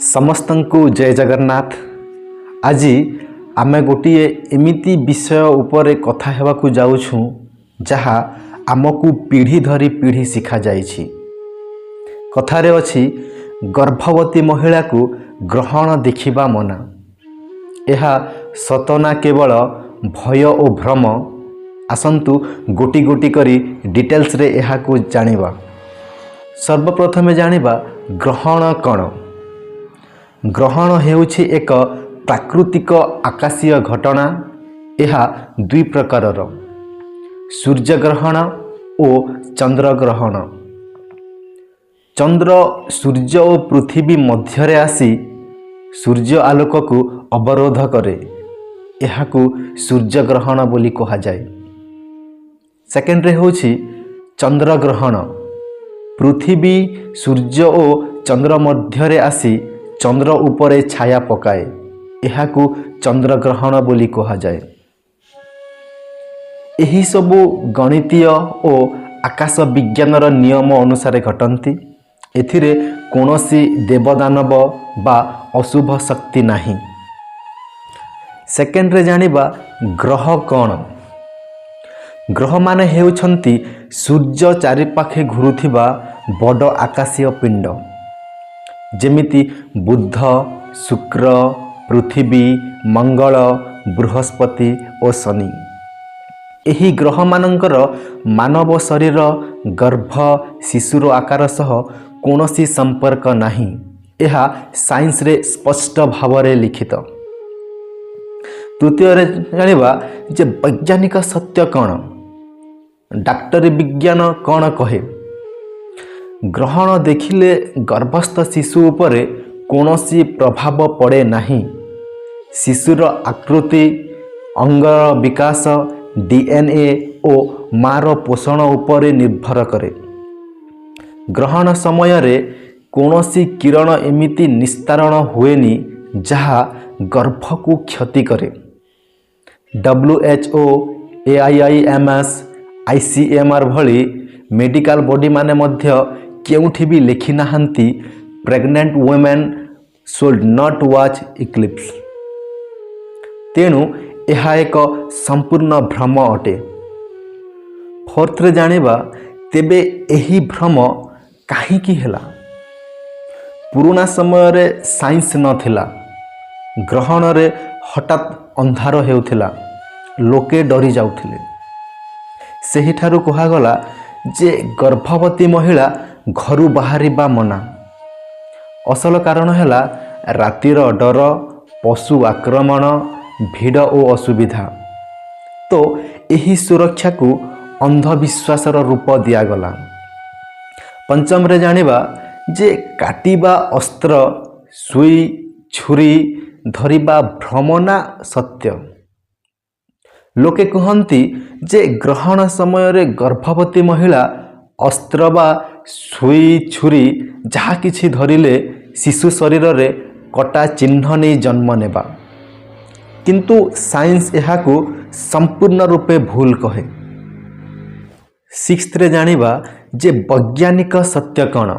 समस्तंकु जय जगन्नाथ। आज आमे गोटे एमिति विषय उपरे कथा हेबाकु जाउछु जहा आमकु पीढ़ी धरी पीढ़ी शिखा जाइछि। कथारे अछि गर्भवती महिला को ग्रहण देखिबा मना। एहा सतना केवल भय और भ्रम। आसंतु गोटी गोटी करी डिटेल्स रे एहा को जानिबा। सर्वप्रथमे जानिबा ग्रहण कण। ग्रहण हेउछि एक प्राकृतिक आकाशीय घटना। एहा दुई प्रकारर, सूर्य ग्रहण और चंद्र ग्रहण। चंद्र सूर्य और पृथ्वी मध्यरे आसी सूर्य आलोक को अवरोध करे। एहाकू सूर्य ग्रहण बोली कहा जाए। सेकेंड रे होछि चंद्र ग्रहण। पृथ्वी सूर्य और चंद्र मध्यरे आसी चंद्र उपरे छाया पकाए। एहाकू चंद्र ग्रहण बोली कहा जाए। एही सबु गणितीय और आकाश विज्ञानर नियम अनुसार घटंती। एथिरे कोनोसी देवदानव बा अशुभ शक्ति नाही। सेकेंड रे जानिबा ग्रह कौन। ग्रह माने हेउछंती सूर्य चारिपाखे घुरुथिबा बड़ आकाशीय पिंड, जेमिति बुध, शुक्र, पृथ्वी, मंगल, बृहस्पति और शनि। एही ग्रह मानंकर मानव शरीर गर्भ शिशुर आकार सह कोनोसी संपर्क नाही। एहा साइंस रे स्पष्ट भावरे लिखित। तृतीय रे जानिबा जे वैज्ञानिक सत्य कौन। डाक्टरी विज्ञान कौन कहे। ग्रहण देखिले गर्भस्थ शिशु उपरे कोनोसी प्रभाव पड़े नाही। शिशुर आकृति, अंगर विकास, डीएनए और मार पोषण उपरे निर्भर करे। ग्रहण समय रे कोनोसी किरण एमिति निस्तारण हुएनी जहा गर्भ को क्षति करे। WHO, AIIMS, ICMR भली मेडिकल बॉडी माने मध्य केउठी भी लिखि नाहंती pregnant women should not watch eclipse. तेणु यह एक संपूर्ण भ्रम अटे। फोर्थ रे जानिबा तेबे एही भ्रम काहीकि हेला। पुराना समय रे साइंस नथिला। ग्रहण रे हठात अंधार हेउथिला। लोके डरी जाउथिले। सेही ठारू कहा गला जे गर्भवती महिला घरु बाहरिबा मना। असल कारण हेला रातिर डर, पशु आक्रमण, भीड़ और असुविधा। तो एही सुरक्षा को अंधविश्वासर रूप दियागला। पंचम रे जानिबा जे काटिबा अस्त्र, सुई, छुरी धरिबा भ्रमना सत्य। लोके कहंती जे ग्रहण समय रे गर्भवती महिला अस्त्र बा सुई, छुरी जहा किछि धरिले शिशु शरीर रे कटा चिन्ह नहीं जन्म नेबा। किंतु साइंस एहाकू संपूर्ण रूपे भूल कहे। सिक्स्थ रे जानिबा जे वैज्ञानिक सत्य कौन।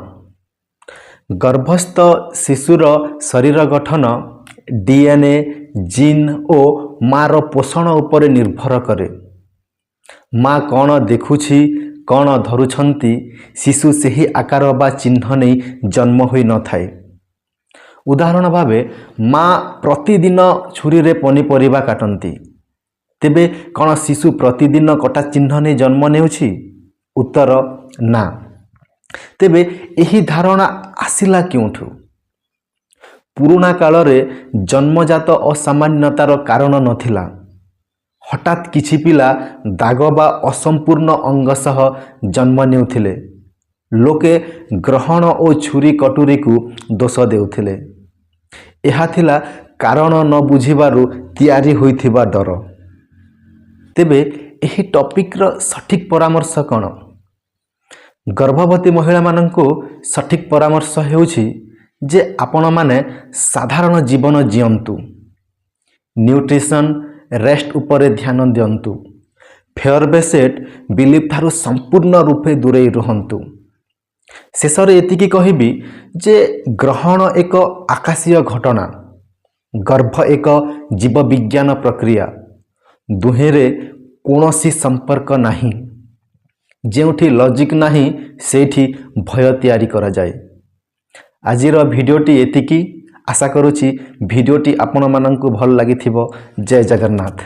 गर्भस्थ शिशुर शरीर गठन डीएनए, जीन और मार पोषण उपरे निर्भर करे। माँ कौन देखुछि, कौन धरुछंती, शिशु सेही आकार बा चिन्ह नहीं जन्म होई न थाए। उदाहरण भावे माँ प्रतिदिन छुरी रे पनीपरिबा काटंती। तेबे कौन शिशु प्रतिदिन कटा चिन्ह नहीं जन्म नेउछि? उत्तर ना। तेबे एही धारणा आसिला क्योंठु? पुराना काल रे जन्मजात असामान्यतार कारण नथिला। हठात किछि पिला दाग बा असंपूर्ण अंग सह जन्म नेउथिले। लोके ग्रहण और छुरी कटुरी को दोष देउथिले। एहा थिला कारण न बुझिबारु तैयारी होइथिबा डर। तेबे एही टॉपिक रो सठिक परामर्श कौन। गर्भवती महिला माननको सठिक परामर्श हेउछि जे आपण माने साधारण जीवन जियंतु। न्यूट्रिशन, रेस्ट उपरे ध्यान दियंतु। फेयर बेसेट बिलीफ थारु संपूर्ण रूपे दूरे रहंतु। ଶେଷରେ ଏତିକି କହିବି ଯେ ଗ୍ରହଣ ଏକ ଆକାଶୀୟ ଘଟଣା, ଗର୍ଭ ଏକ ଜୀବବିଜ୍ଞାନ ପ୍ରକ୍ରିୟା। ଦୁହେଁରେ କୌଣସି ସମ୍ପର୍କ ନାହିଁ। ଯେଉଁଠି ଲଜିକ୍ ନାହିଁ ସେଇଠି ଭୟ ତିଆରି କରାଯାଏ। ଆଜିର ଭିଡ଼ିଓଟି ଏତିକି। ଆଶା କରୁଛି ଭିଡ଼ିଓଟି ଆପଣମାନଙ୍କୁ ଭଲ ଲାଗିଥିବ। ଜୟ ଜଗନ୍ନାଥ।